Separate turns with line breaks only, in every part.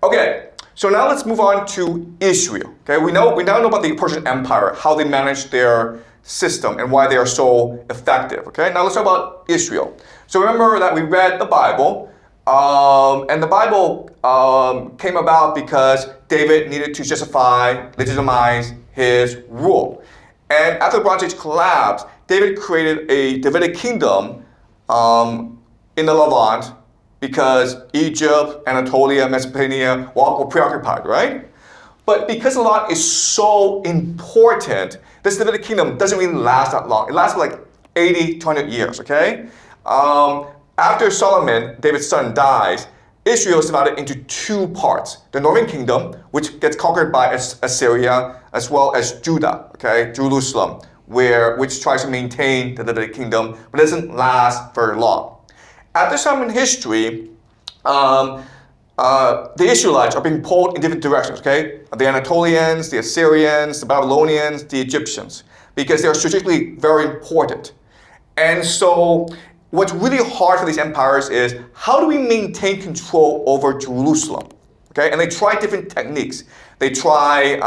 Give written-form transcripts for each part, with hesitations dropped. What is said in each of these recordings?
Okay, so now let's move on to Israel. Okay, we now know about the Persian Empire, how they managed their system and why they are so effective. Okay, now let's talk about Israel. So remember that we read the Bible, and the Bible came about because David needed to legitimize his rule. And after the Bronze Age collapsed, David created a Davidic kingdom in the Levant because Egypt, Anatolia, Mesopotamia were preoccupied, right? But because the Levant is so important, this Davidic kingdom doesn't really last that long. It lasts like 80 to 100 years, okay? After Solomon, David's son, dies, Israel is divided into two parts. The northern kingdom, which gets conquered by Assyria, as well as Judah, okay, Jerusalem, which tries to maintain the Davidic kingdom, but doesn't last very long. At this time in history, the Israelites are being pulled in different directions, okay? The Anatolians, the Assyrians, the Babylonians, the Egyptians, because they are strategically very important. And so what's really hard for these empires is, how do we maintain control over Jerusalem? Okay, and they try different techniques. They try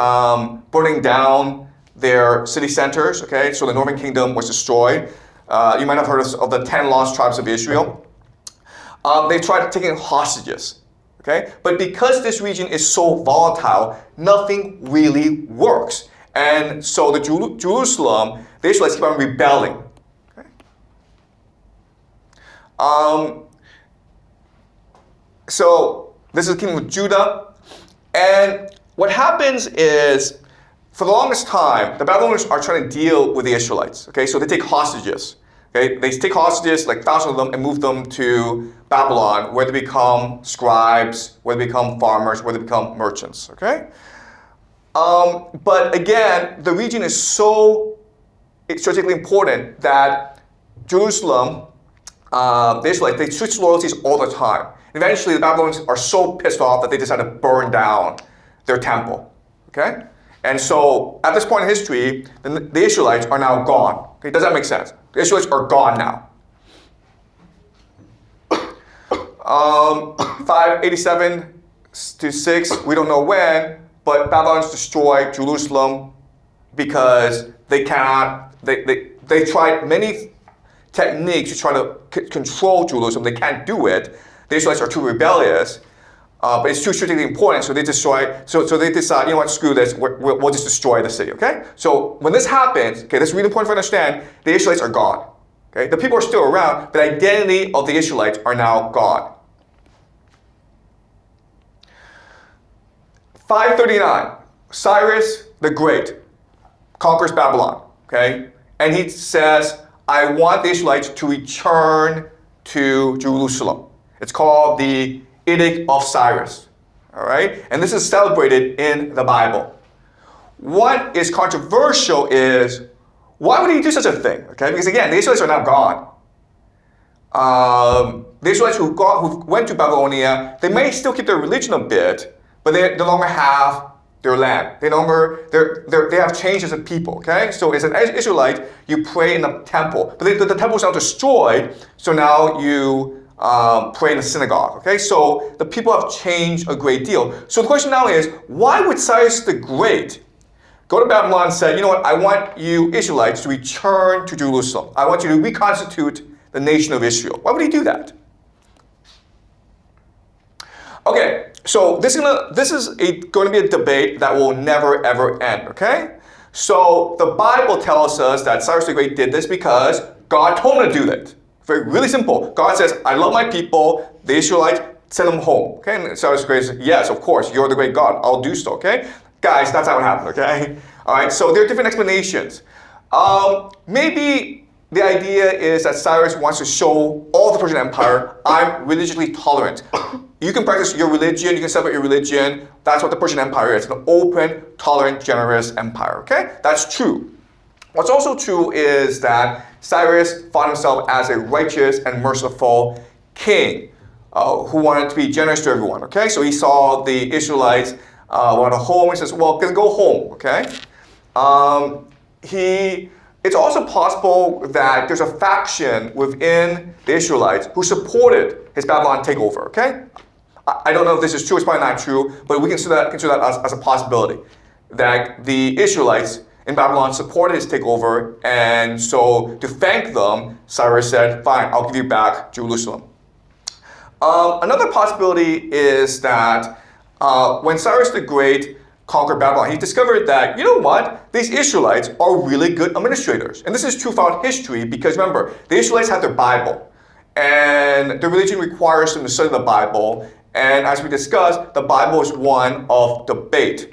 burning down their city centers, okay? So the Northern Kingdom was destroyed. You might have heard of the 10 lost tribes of Israel. They tried taking hostages, okay? But because this region is so volatile, nothing really works. And so the Jerusalem, the Israelites keep on rebelling. Okay? So this is the kingdom of Judah. And what happens is, for the longest time, the Babylonians are trying to deal with the Israelites. Okay, so they take hostages. Okay, they take hostages, like thousands of them, and move them to Babylon, where they become scribes, where they become farmers, where they become merchants. Okay, but again, the region is so strategically important that Jerusalem, the Israelites, they switch loyalties all the time. Eventually, the Babylonians are so pissed off that they decide to burn down their temple. Okay. And so, at this point in history, the Israelites are now gone. Okay, does that make sense? The Israelites are gone now. 587 to 6, we don't know when, but Babylonians destroy Jerusalem because they cannot, they tried many techniques to try to control Jerusalem. They can't do it. The Israelites are too rebellious. But it's too strategically important, so they destroy. So they decide, you know what, screw this. We'll just destroy the city. Okay. So when this happens, okay, this is really important to understand. The Israelites are gone. Okay. The people are still around, but the identity of the Israelites are now gone. 539, Cyrus the Great conquers Babylon. Okay, and he says, "I want the Israelites to return to Jerusalem." It's called the Edict of Cyrus, all right? And this is celebrated in the Bible. What is controversial is, why would he do such a thing, okay? Because again, the Israelites are now gone. The Israelites who went to Babylonia, they may still keep their religion a bit, but they no longer have their land. They have changed as a people, okay? So as an Israelite, you pray in the temple, but the temple is now destroyed, so now you pray in the synagogue, okay? So the people have changed a great deal. So the question now is, why would Cyrus the Great go to Babylon and say, you know what, I want you Israelites to return to Jerusalem. I want you to reconstitute the nation of Israel. Why would he do that? Okay, so this is going to be a debate that will never ever end, okay? So the Bible tells us that Cyrus the Great did this because God told him to do that. Really simple. God says, I love my people, the Israelites, send them home. Okay, and Cyrus the Great says, yes, of course, you're the great God, I'll do so, okay? Guys, that's how it happened, okay? All right, so there are different explanations. Maybe the idea is that Cyrus wants to show all the Persian Empire, I'm religiously tolerant. You can practice your religion, you can celebrate your religion. That's what the Persian Empire is, an open, tolerant, generous empire, okay? That's true. What's also true is that Cyrus found himself as a righteous and merciful king who wanted to be generous to everyone, okay? So he saw the Israelites wanted a home, he says, well, go home, okay? It's also possible that there's a faction within the Israelites who supported his Babylon takeover, okay? I don't know if this is true, it's probably not true, but we consider that as a possibility. That the Israelites in Babylon supported his takeover, and so to thank them, Cyrus said, fine, I'll give you back Jerusalem. Another possibility is that when Cyrus the Great conquered Babylon, he discovered that, you know what, these Israelites are really good administrators. And this is true throughout history because remember, the Israelites had their Bible, and their religion requires them to study the Bible. And as we discussed, the Bible is one of debate,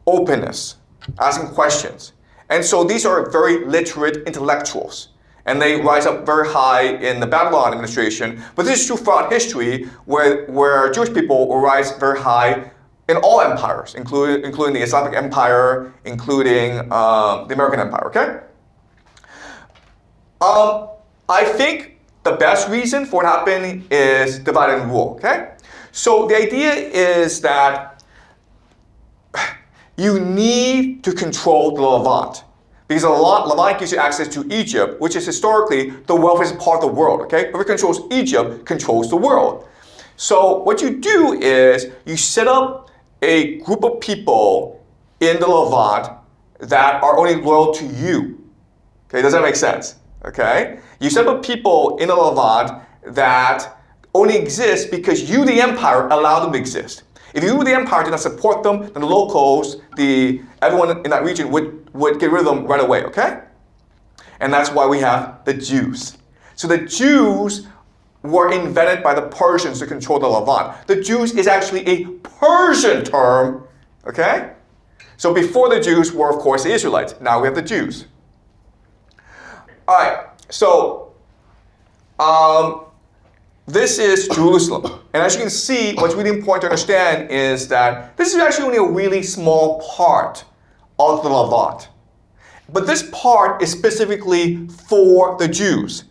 openness, asking questions. And so these are very literate intellectuals. And they rise up very high in the Babylon administration. But this is true throughout history where Jewish people will rise very high in all empires, including the Islamic Empire, including the American Empire, okay? I think the best reason for what happened is divide and rule, okay? So the idea is that you need to control the Levant. Because the Levant gives you access to Egypt, which is historically the wealthiest part of the world, okay? Whoever controls Egypt controls the world. So what you do is you set up a group of people in the Levant that are only loyal to you. Okay, does that make sense? Okay? You set up people in the Levant that only exist because you, the empire, allow them to exist. If you, the empire, did not support them, then the locals, everyone in that region would get rid of them right away, okay? And that's why we have the Jews. So the Jews were invented by the Persians to control the Levant. The Jews is actually a Persian term, okay? So before the Jews were, of course, the Israelites. Now we have the Jews. All right, so this is Jerusalem. And as you can see, what's really important to understand is that this is actually only a really small part of the Levant. But this part is specifically for the Jews.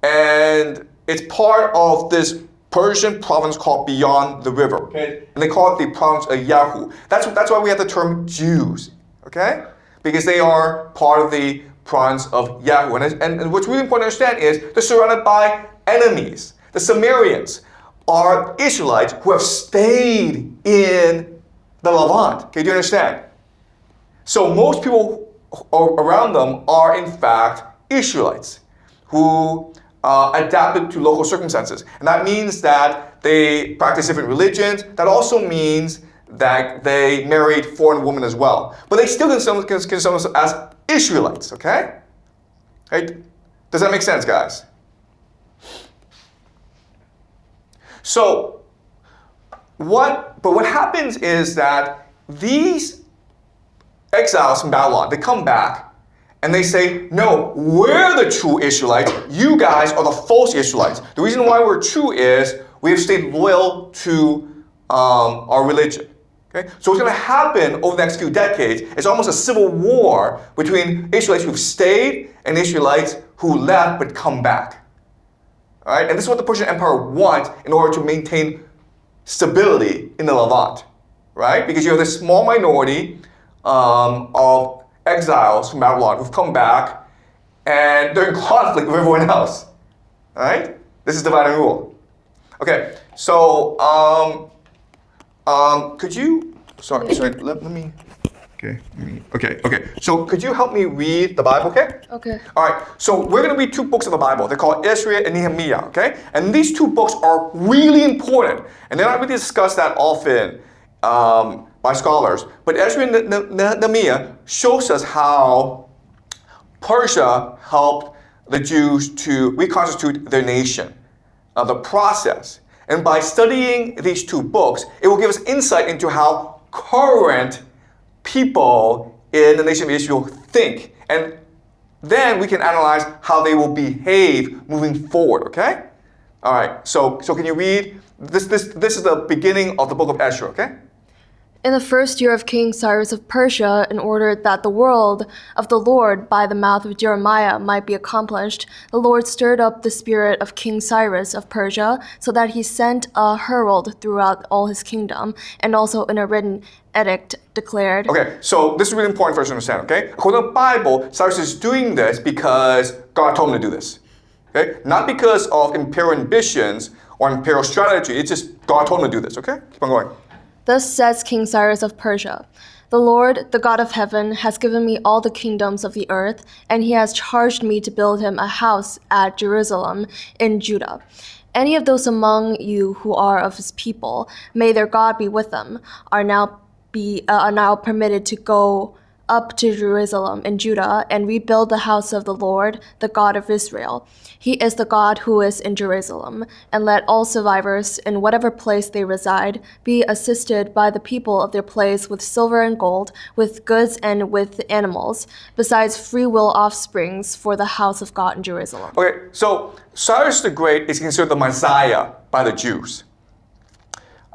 And it's part of this Persian province called Beyond the River. Okay? And they call it the province of Yahu. That's why we have the term Jews. Okay? Because they are part of the province of Yahu. And what's really important to understand is they're surrounded by enemies. The Sumerians are Israelites who have stayed in the Levant. Okay, do you understand? So most people around them are in fact Israelites who adapted to local circumstances. And that means that they practice different religions. That also means that they married foreign women as well. But they still consider themselves as Israelites, okay? Right? Does that make sense, guys? So, what happens is that these exiles from Babylon, they come back and they say, no, we're the true Israelites. You guys are the false Israelites. The reason why we're true is we have stayed loyal to our religion. Okay? So what's going to happen over the next few decades is almost a civil war between Israelites who've stayed and Israelites who left but come back. All right? And this is what the Persian Empire wants in order to maintain stability in the Levant. Right? Because you have this small minority of exiles from Babylon who've come back and they're in conflict with everyone else. All right? This is divide and rule. Okay, so could you, sorry, let me, okay. So could you help me read the Bible, okay? Okay. All right, so we're going to read two books of the Bible. They're called Ezra and Nehemiah, okay? And these two books are really important. And they're not really discussed that often by scholars. But Ezra and Nehemiah shows us how Persia helped the Jews to reconstitute their nation, the process. And by studying these two books, it will give us insight into how current people in the nation of Israel think. And then we can analyze how they will behave moving forward, okay? All right, so can you read? This is the beginning of the book of Ezra, okay?
In the first year of King Cyrus of Persia, in order that the word of the Lord by the mouth of Jeremiah might be accomplished, the Lord stirred up the spirit of King Cyrus of Persia, so that he sent a herald throughout all his kingdom, and also in a written edict declared.
Okay, so this is really important for us to understand, okay? According to the Bible, Cyrus is doing this because God told him to do this. Okay? Not because of imperial ambitions or imperial strategy. It's just God told him to do this, okay? Keep on going.
Thus says King Cyrus of Persia, "The Lord, the God of heaven, has given me all the kingdoms of the earth, and he has charged me to build him a house at Jerusalem in Judah. Any of those among you who are of his people, may their God be with them, are now permitted to go up to Jerusalem in Judah and rebuild the house of the Lord, the God of Israel. He is the God who is in Jerusalem, and let all survivors, in whatever place they reside, be assisted by the people of their place with silver and gold, with goods and with animals, besides free will offsprings for the house of God in Jerusalem."
Okay, so Cyrus the Great is considered the Messiah by the Jews.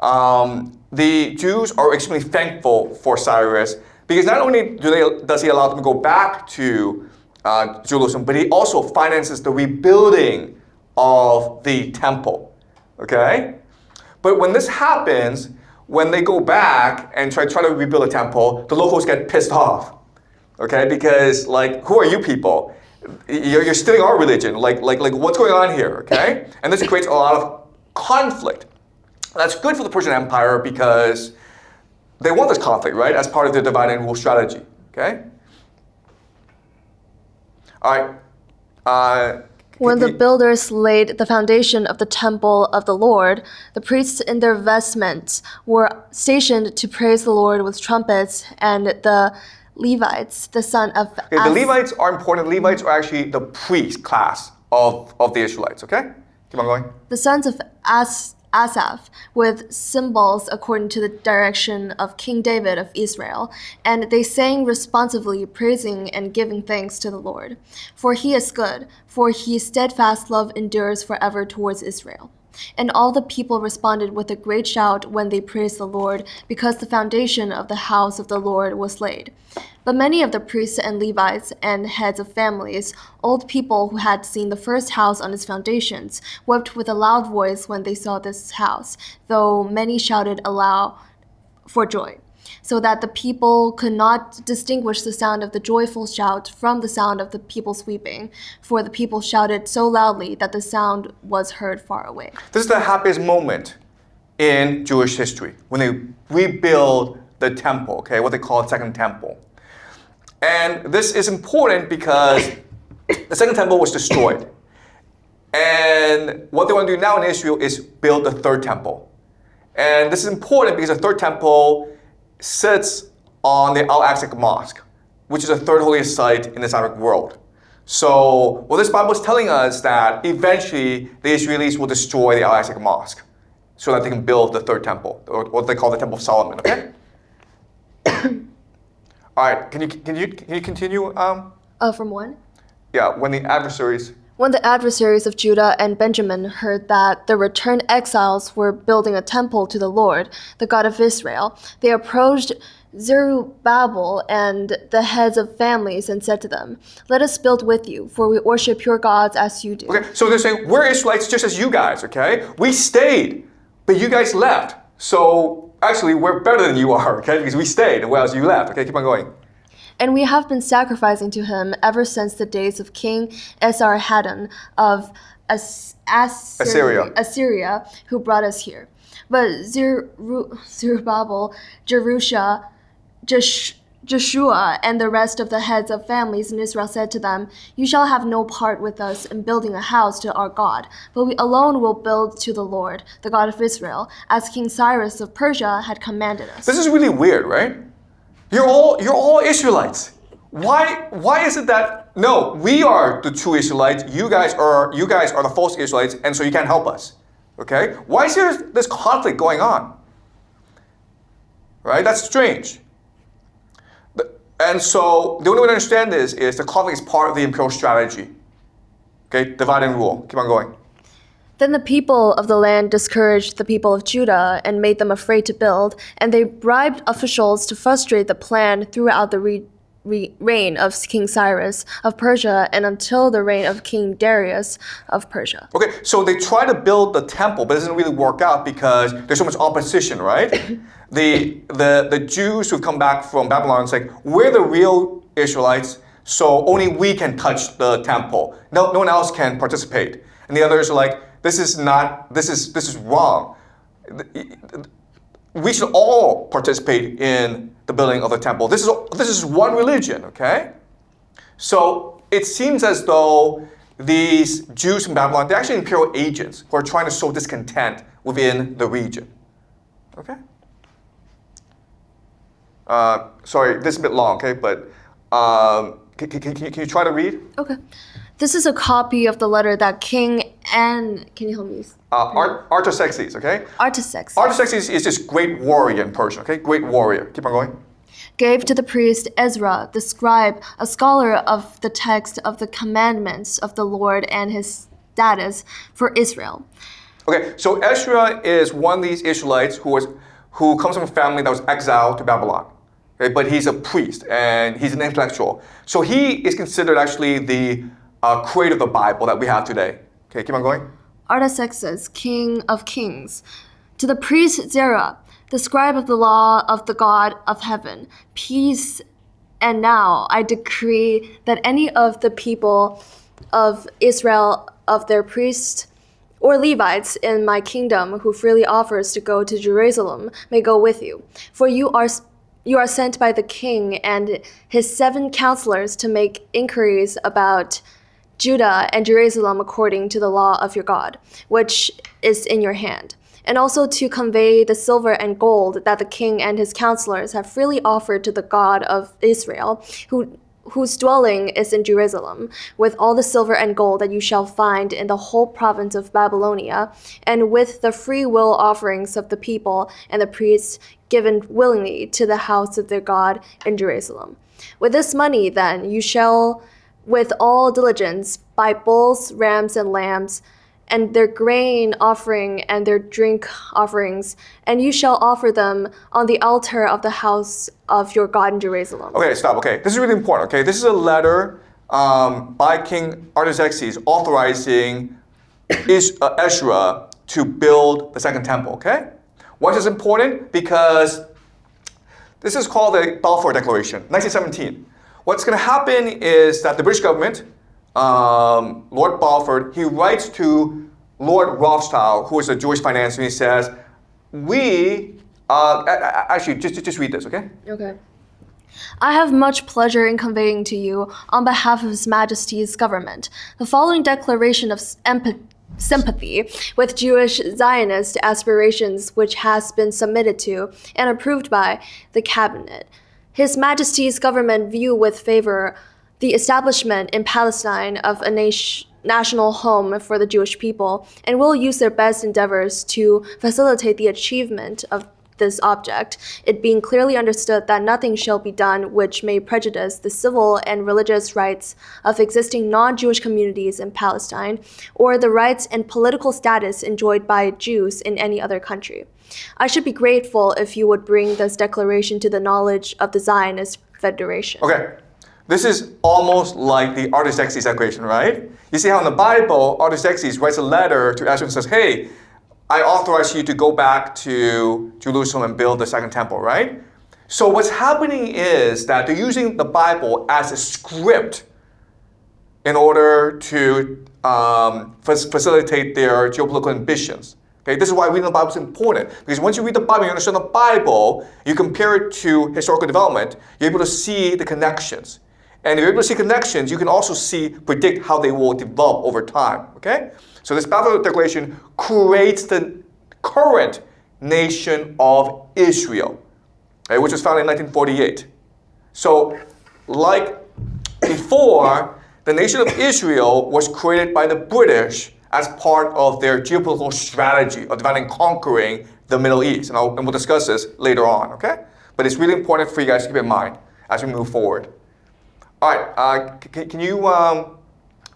The Jews are extremely thankful for Cyrus because not only does he allow them to go back to Jerusalem, but he also finances the rebuilding of the temple. Okay? But when this happens, when they go back and try to rebuild the temple, the locals get pissed off. Okay? Because, like, who are you people? You're stealing our religion. Like what's going on here? Okay? And this creates a lot of conflict. That's good for the Persian Empire because they want this conflict, right, as part of their divide and rule strategy, okay? All right.
When the builders laid the foundation of the temple of the Lord, the priests in their vestments were stationed to praise the Lord with trumpets, and the Levites, the son of
the Levites are important. Levites are actually the priest class of the Israelites, okay? Keep on going.
The sons of Asaph, with cymbals according to the direction of King David of Israel, and they sang responsively, praising and giving thanks to the Lord. For he is good, for his steadfast love endures forever towards Israel. And all the people responded with a great shout when they praised the Lord, because the foundation of the house of the Lord was laid. But many of the priests and Levites and heads of families, old people who had seen the first house on its foundations, wept with a loud voice when they saw this house, though many shouted aloud for joy, so that the people could not distinguish the sound of the joyful shout from the sound of the people's weeping, for the people shouted so loudly that the sound was heard far away.
This is the happiest moment in Jewish history, when they rebuild the temple, okay, what they call the Second Temple. And this is important because the Second Temple was destroyed. And what they want to do now in Israel is build the Third Temple. And this is important because the Third Temple sits on the Al-Aqsa Mosque, which is the third holiest site in the Islamic world. So, this Bible is telling us that eventually the Israelis will destroy the Al-Aqsa Mosque so that they can build the Third Temple, or what they call the Temple of Solomon, okay? All right, can you continue?
From one?
Yeah, when the adversaries
of Judah and Benjamin heard that the returned exiles were building a temple to the Lord, the God of Israel, they approached Zerubbabel and the heads of families and said to them, "Let us build with you, for we worship your gods as you do."
Okay, so they're saying, we're Israelites just as you guys, okay? We stayed, but you guys left. So actually, we're better than you are, okay? Because we stayed, whereas you left. Okay, keep on going.
"And we have been sacrificing to him ever since the days of King Esarhaddon of Assyria, who brought us here. But Zerubbabel, Jeshua, and the rest of the heads of families in Israel said to them, 'You shall have no part with us in building a house to our God, but we alone will build to the Lord, the God of Israel, as King Cyrus of Persia had commanded us.'"
This is really weird, right? You're all Israelites. Why is it that no, we are the true Israelites, you guys are the false Israelites, and so you can't help us? Okay? Why is there this conflict going on? Right? That's strange. And so the only way to understand this is the conflict is part of the imperial strategy. Okay? Divide and rule. Keep on going.
Then the people of the land discouraged the people of Judah and made them afraid to build, and they bribed officials to frustrate the plan throughout the reign of King Cyrus of Persia and until the reign of King Darius of Persia.
Okay, so they try to build the temple, but it doesn't really work out because there's so much opposition, right? the Jews who've come back from Babylon is like, we're the real Israelites, so only we can touch the temple. No one else can participate. And the others are like, this is wrong. We should all participate in the building of the temple. This is one religion, okay? So it seems as though these Jews in Babylon, they're actually imperial agents who are trying to sow discontent within the region. Okay? Sorry, this is a bit long, okay? But can you try to read?
Okay. This is a copy of the letter that King and can you help me?
Artaxerxes, okay?
Artaxerxes
Artaxerxes is this great warrior in Persia, okay? Great warrior. Keep on going.
gave to the priest Ezra, the scribe, a scholar of the text of the commandments of the Lord and his status for Israel.
Okay, so Ezra is one of these Israelites who comes from a family that was exiled to Babylon. Okay, but he's a priest and he's an intellectual. So he is considered actually the creator of the Bible that we have today. Okay, keep on going.
Artaxerxes, king of kings, to the priest Ezra, the scribe of the law of the God of heaven, peace. And now I decree that any of the people of Israel, of their priests or Levites in my kingdom who freely offers to go to Jerusalem may go with you. For you are sent by the king and his 7 counselors to make inquiries about Judah and Jerusalem according to the law of your God, which is in your hand, and also to convey the silver and gold that the king and his counselors have freely offered to the God of Israel, whose dwelling is in Jerusalem, with all the silver and gold that you shall find in the whole province of Babylonia, and with the free will offerings of the people and the priests given willingly to the house of their God in Jerusalem. With this money, then, you shall, with all diligence, buy bulls, rams, and lambs, and their grain offering and their drink offerings, and you shall offer them on the altar of the house of your God in Jerusalem.
Okay, stop. Okay, this is really important. Okay, this is a letter by King Artaxerxes authorizing Ezra to build the second temple. Okay, why is this important? Because this is called the Balfour Declaration, 1917. What's going to happen is that the British government, Lord Balfour, he writes to Lord Rothschild, who is a Jewish financier, and he says, actually, just read this, okay?
Okay. I have much pleasure in conveying to you, on behalf of His Majesty's government, the following declaration of sympathy with Jewish Zionist aspirations, which has been submitted to and approved by the Cabinet. His Majesty's government view with favor the establishment in Palestine of a national home for the Jewish people, and will use their best endeavors to facilitate the achievement of this object, it being clearly understood that nothing shall be done which may prejudice the civil and religious rights of existing non-Jewish communities in Palestine, or the rights and political status enjoyed by Jews in any other country. I should be grateful if you would bring this declaration to the knowledge of the Zionist Federation.
Okay, this is almost like the Artaxerxes Declaration, right? You see how in the Bible, Artaxerxes writes a letter to Ezra and says, hey, I authorize you to go back to Jerusalem and build the second temple, right? So what's happening is that they're using the Bible as a script in order to facilitate their geopolitical ambitions. Okay, this is why reading the Bible is important. Because once you read the Bible, you understand the Bible, you compare it to historical development, you're able to see the connections. And if you're able to see connections, you can also predict how they will develop over time. Okay? So this Balfour Declaration creates the current nation of Israel, okay, which was founded in 1948. So, like before, the nation of Israel was created by the British as part of their geopolitical strategy of dividing and conquering the Middle East. And we'll discuss this later on, okay? But it's really important for you guys to keep in mind as we move forward. All right, can you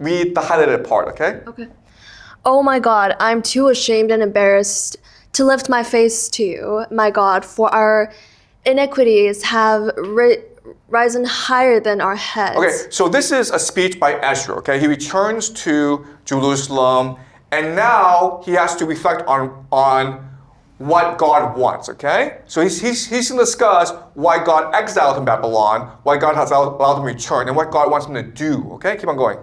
read the highlighted part, okay?
Okay. Oh my God, I'm too ashamed and embarrassed to lift my face to you, my God, for our iniquities have risen higher than our heads.
Okay, so this is a speech by Ezra, okay? He returns to Jerusalem, and now he has to reflect on what God wants, okay? So he's going to discuss why God exiled him Babylon, why God has allowed him to return, and what God wants him to do, okay? Keep on going.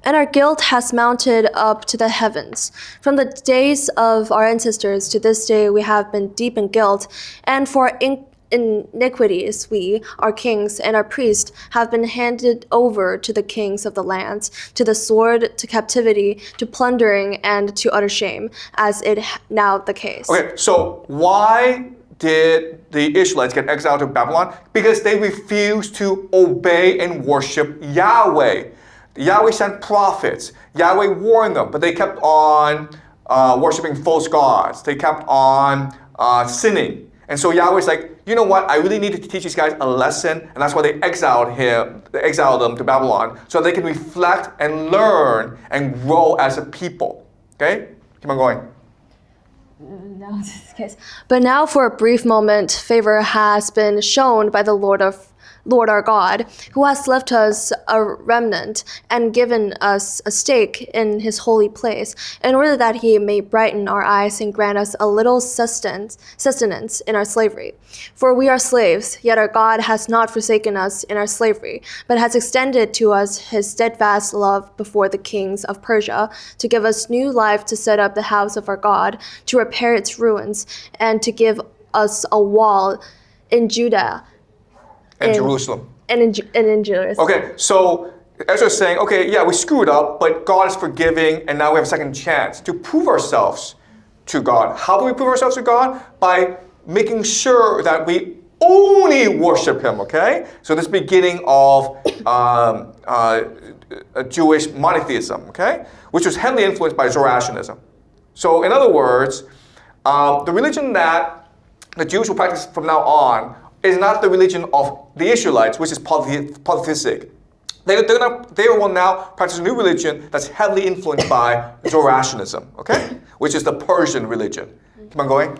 And our guilt has mounted up to the heavens. From the days of our ancestors to this day, we have been deep in guilt, and for iniquities, we, our kings, and our priests have been handed over to the kings of the lands, to the sword, to captivity, to plundering, and to utter shame, as it now the case.
Okay, so why did the Israelites get exiled to Babylon? Because they refused to obey and worship Yahweh. Yahweh sent prophets. Yahweh warned them, but they kept on worshiping false gods. They kept on sinning. And so Yahweh's like, you know what? I really need to teach these guys a lesson, and that's why they exiled them to Babylon, so they can reflect and learn and grow as a people. Okay? Keep on going.
No, this is the case. But now for a brief moment, favor has been shown by the Lord our God, who has left us a remnant and given us a stake in his holy place, in order that he may brighten our eyes and grant us a little sustenance in our slavery. For we are slaves, yet our God has not forsaken us in our slavery, but has extended to us his steadfast love before the kings of Persia, to give us new life, to set up the house of our God, to repair its ruins, and to give us a wall in Judah,
And Jerusalem.
And in Jerusalem.
Okay, so Ezra's saying, okay, yeah, we screwed up, but God is forgiving, and now we have a second chance to prove ourselves to God. How do we prove ourselves to God? By making sure that we only worship him, okay? So this beginning of a Jewish monotheism, okay? Which was heavily influenced by Zoroastrianism. So in other words, the religion that the Jews will practice from now on is not the religion of the Israelites, which is polytheistic. They will now practice a new religion that's heavily influenced by Zoroastrianism, okay? Which is the Persian religion. Keep on going.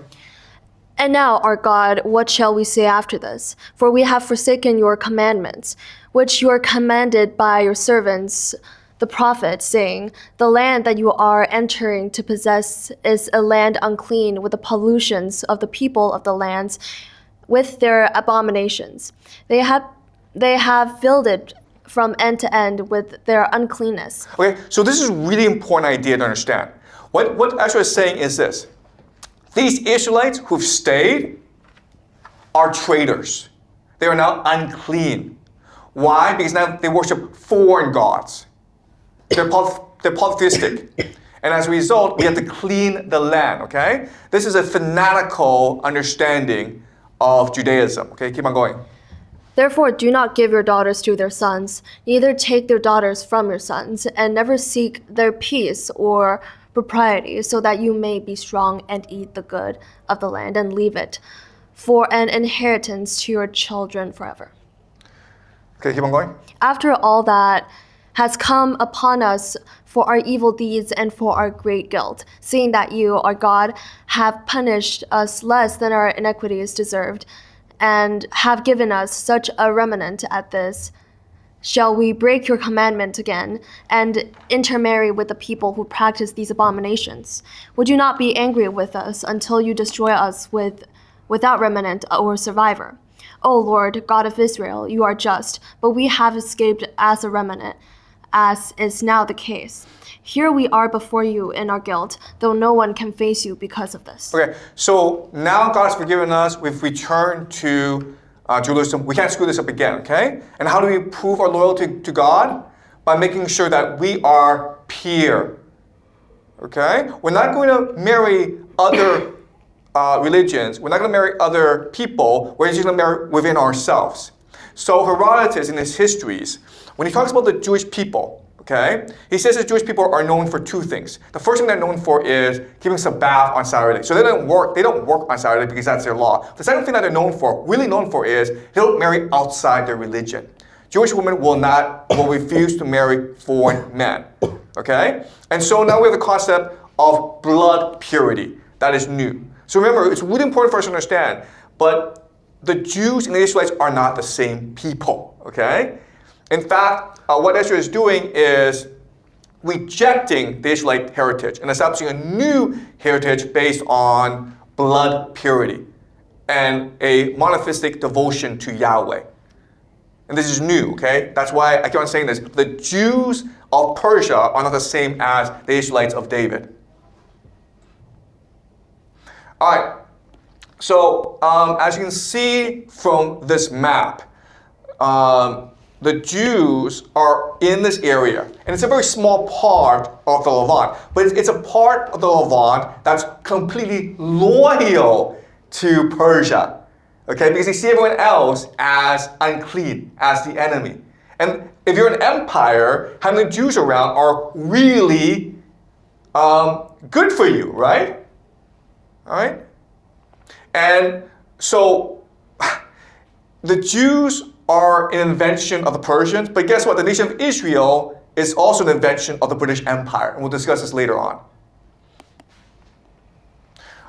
And now, our God, what shall we say after this? For we have forsaken your commandments, which you are commanded by your servants, the prophets, saying, the land that you are entering to possess is a land unclean with the pollutions of the people of the lands, with their abominations. They have filled it from end to end with their uncleanness.
Okay, so this is a really important idea to understand. What Ezra is saying is this. These Israelites who've stayed are traitors. They are now unclean. Why? Because now they worship foreign gods. They're polytheistic. And as a result, we have to clean the land, okay? This is a fanatical understanding of Judaism. Okay, keep on going.
Therefore, do not give your daughters to their sons, neither take their daughters from your sons, and never seek their peace or propriety, so that you may be strong and eat the good of the land and leave it for an inheritance to your children forever.
Okay, keep on going.
After all that has come upon us for our evil deeds and for our great guilt, seeing that you, our God, have punished us less than our iniquities deserved, and have given us such a remnant at this, shall we break your commandment again and intermarry with the people who practice these abominations? Would you not be angry with us until you destroy us without remnant or survivor? O Lord, God of Israel, you are just, but we have escaped as a remnant, as is now the case. Here we are before you in our guilt, though no one can face you because of this.
Okay, so now God has forgiven us. We've returned to Jerusalem. We can't screw this up again, okay? And how do we prove our loyalty to God? By making sure that we are pure, okay? We're not going to marry other religions. We're not going to marry other people. We're just going to marry within ourselves. So Herodotus, in his histories, when he talks about the Jewish people, okay, he says the Jewish people are known for two things. The first thing they're known for is keeping Sabbath on Saturday. So they don't work on Saturday because that's their law. The second thing that they're really known for is they don't marry outside their religion. Jewish women will refuse to marry foreign men, okay? And so now we have the concept of blood purity. That is new. So remember, it's really important for us to understand, but the Jews and the Israelites are not the same people, okay? In fact, what Ezra is doing is rejecting the Israelite heritage and establishing a new heritage based on blood purity and a monotheistic devotion to Yahweh. And this is new, okay? That's why I keep on saying this. The Jews of Persia are not the same as the Israelites of David. All right. So as you can see from this map, the Jews are in this area. And it's a very small part of the Levant. But it's a part of the Levant that's completely loyal to Persia. Okay, because you see everyone else as unclean, as the enemy. And if you're an empire, having the Jews around are really good for you, right? All right? And so the Jews are an invention of the Persians, but guess what? The nation of Israel is also an invention of the British Empire. And we'll discuss this later on.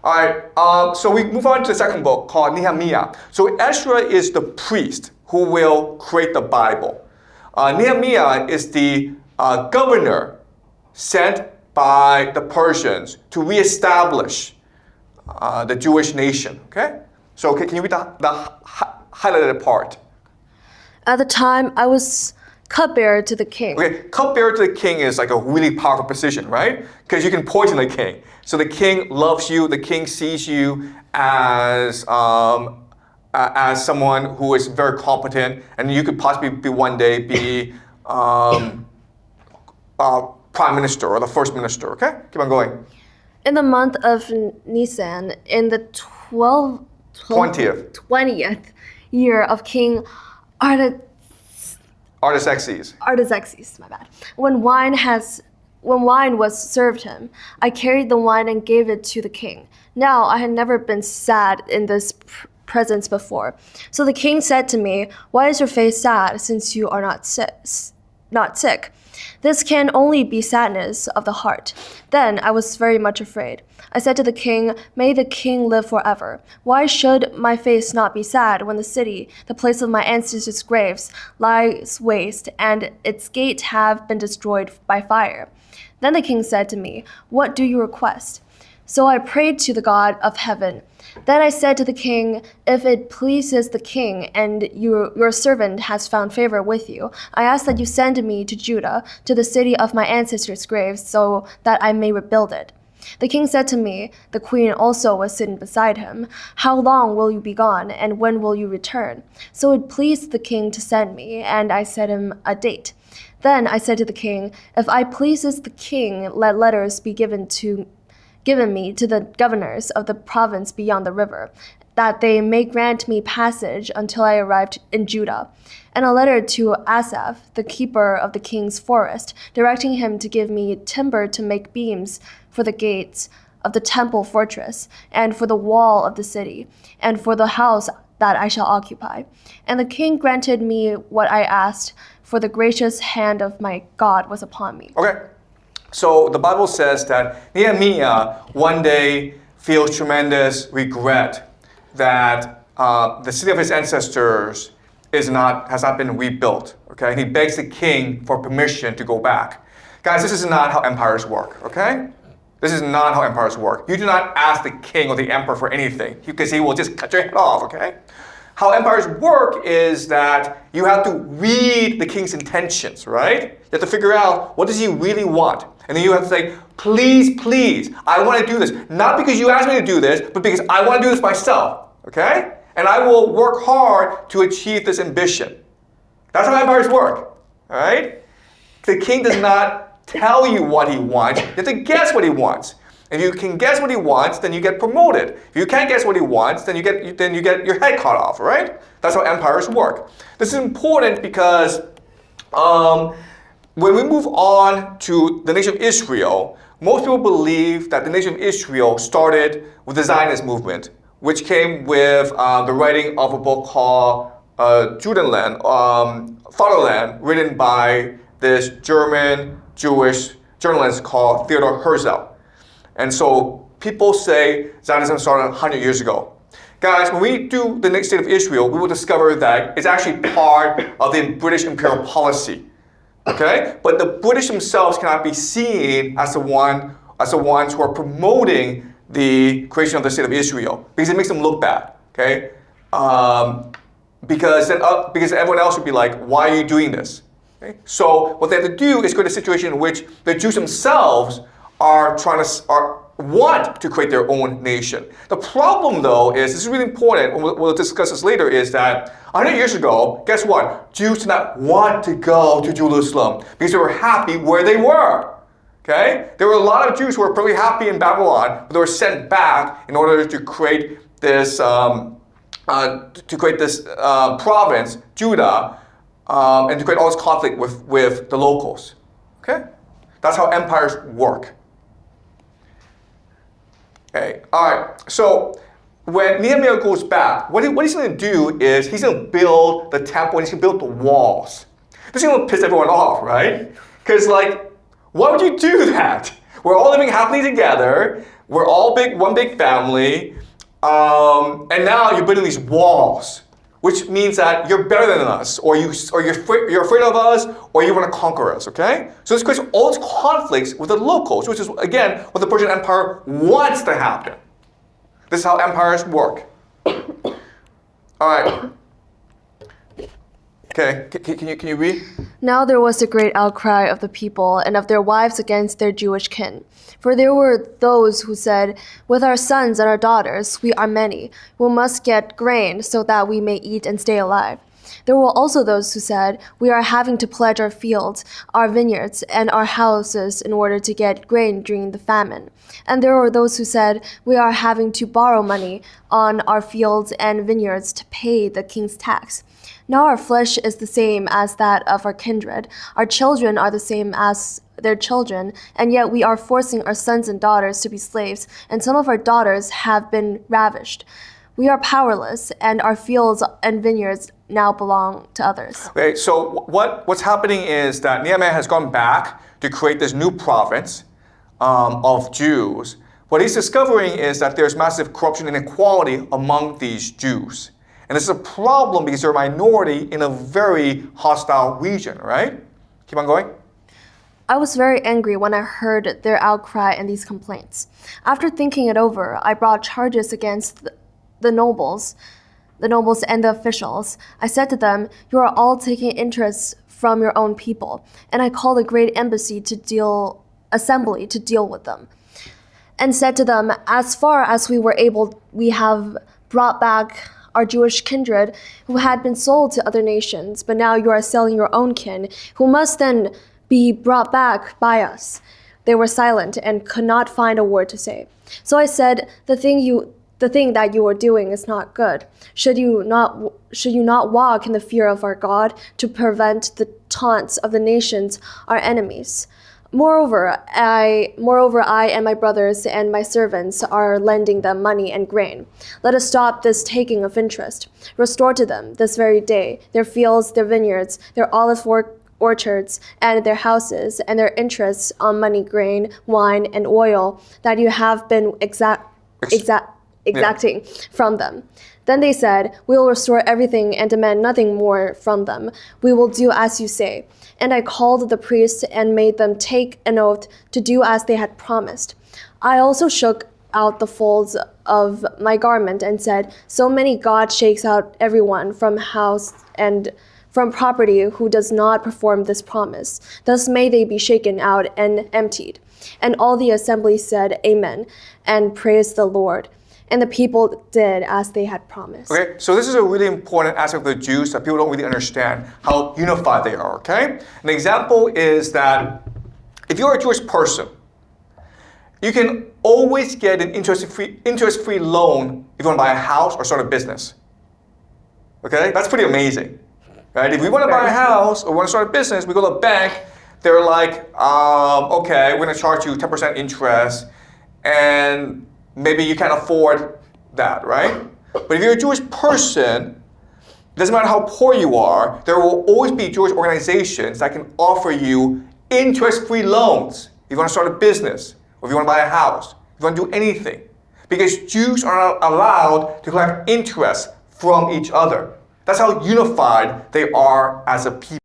All right, so we move on to the second book called Nehemiah. So Ezra is the priest who will create the Bible. Nehemiah is the governor sent by the Persians to reestablish the Jewish nation. Okay? So can you read the highlighted part?
At the time, I was cupbearer to the king.
Okay, cupbearer to the king is like a really powerful position, right? Because you can poison the king. So the king loves you. The king sees you as someone who is very competent, and you could possibly be one day be prime minister or the first minister. Okay, keep on going.
In the month of Nisan, in the 20th year of King Artaxerxes, my bad. When wine was served him, I carried the wine and gave it to the king. Now I had never been sad in this presence before. So the king said to me, "Why is your face sad, since you are not sick? This can only be sadness of the heart." Then I was very much afraid. I said to the king, "May the king live forever. Why should my face not be sad when the city, the place of my ancestors' graves, lies waste, and its gates have been destroyed by fire?" Then the king said to me, "What do you request?" So I prayed to the God of heaven. Then I said to the king, "If it pleases the king, and your servant has found favor with you, I ask that you send me to Judah, to the city of my ancestors' graves, so that I may rebuild it." The king said to me, the queen also was sitting beside him, "How long will you be gone, and when will you return?" So it pleased the king to send me, and I set him a date. Then I said to the king, "If it pleases the king, let letters be given me to the governors of the province beyond the river, that they may grant me passage until I arrived in Judah, and a letter to Asaph, the keeper of the king's forest, directing him to give me timber to make beams for the gates of the temple fortress, and for the wall of the city, and for the house that I shall occupy." And the king granted me what I asked, for the gracious hand of my God was upon me.
Okay. So the Bible says that Nehemiah one day feels tremendous regret that the city of his ancestors has not been rebuilt. Okay, and he begs the king for permission to go back. Guys, this is not how empires work. Okay, this is not how empires work. You do not ask the king or the emperor for anything because he will just cut your head off. Okay. How empires work is that you have to read the king's intentions, right? You have to figure out, what does he really want? And then you have to say, "Please, please, I want to do this. Not because you asked me to do this, but because I want to do this myself." Okay? And I will work hard to achieve this ambition. That's how empires work. All right? The king does not tell you what he wants. You have to guess what he wants. If you can guess what he wants, then you get promoted. If you can't guess what he wants, then you get your head cut off, right? That's how empires work. This is important because when we move on to the nation of Israel, most people believe that the nation of Israel started with the Zionist movement, which came with the writing of a book called Judenland, Fatherland, written by this German Jewish journalist called Theodor Herzl. And so people say Zionism started 100 years ago. Guys, when we do the next state of Israel, we will discover that it's actually part of the British imperial policy. Okay? But the British themselves cannot be seen as the ones who are promoting the creation of the state of Israel, because it makes them look bad. Okay? because everyone else would be like, why are you doing this? Okay? So what they have to do is create a situation in which the Jews themselves want to create their own nation. The problem, though, is, this is really important, and we'll discuss this later, is that 100 years ago, guess what? Jews did not want to go to Jerusalem because they were happy where they were. Okay? There were a lot of Jews who were pretty happy in Babylon, but they were sent back in order to create this province, Judah, and to create all this conflict with the locals. Okay? That's how empires work. Okay, all right. So when Nehemiah goes back, what he's going to do is he's going to build the temple and he's going to build the walls. This is going to piss everyone off, right? Because, like, why would you do that? We're all living happily together. We're all one big family. And now you're building these walls, which means that you're better than us, or you're afraid of us, or you want to conquer us, okay? So this creates all these conflicts with the locals, which is, again, what the Persian Empire wants to happen. This is how empires work. All right. Okay, can you read?
Now there was a great outcry of the people and of their wives against their Jewish kin. For there were those who said, with our sons and our daughters, we are many. We must get grain so that we may eat and stay alive. There were also those who said, we are having to pledge our fields, our vineyards, and our houses in order to get grain during the famine. And there were those who said, we are having to borrow money on our fields and vineyards to pay the king's tax. Now our flesh is the same as that of our kindred. Our children are the same as their children, and yet we are forcing our sons and daughters to be slaves, and some of our daughters have been ravished. We are powerless, and our fields and vineyards now belong to others.
Okay, so what's happening is that Nehemiah has gone back to create this new province of Jews. What he's discovering is that there's massive corruption and inequality among these Jews. And this is a problem because they're a minority in a very hostile region, right? Keep on going.
I was very angry when I heard their outcry and these complaints. After thinking it over, I brought charges against the nobles and the officials. I said to them, you are all taking interest from your own people. And I called a great assembly to deal with them. And said to them, as far as we were able, we have brought back our Jewish kindred who had been sold to other nations, but now you are selling your own kin, who must then be brought back by us. They were silent and could not find a word to say. So I said, the thing that you are doing is not good. Should you not walk in the fear of our God to prevent the taunts of the nations, our enemies? Moreover, I and my brothers and my servants are lending them money and grain. Let us stop this taking of interest. Restore to them this very day their fields, their vineyards, their olive orchards, and their houses, and their interests on money, grain, wine, and oil that you have been exacting from them. Then they said, we will restore everything and demand nothing more from them. We will do as you say. And I called the priests and made them take an oath to do as they had promised. I also shook out the folds of my garment and said, so many God shakes out everyone from house and from property who does not perform this promise. Thus may they be shaken out and emptied. And all the assembly said, Amen, and praised the Lord. And the people did as they had promised.
Okay, so this is a really important aspect of the Jews that people don't really understand how unified they are, okay? An example is that if you're a Jewish person, you can always get an interest-free loan if you want to buy a house or start a business. Okay, that's pretty amazing, right? If we want to buy a house or want to start a business, we go to a bank, they're like, okay, we're going to charge you 10% interest, and maybe you can't afford that, right? But if you're a Jewish person, it doesn't matter how poor you are, there will always be Jewish organizations that can offer you interest-free loans if you want to start a business, or if you want to buy a house, if you want to do anything. Because Jews are not allowed to collect interest from each other. That's how unified they are as a people.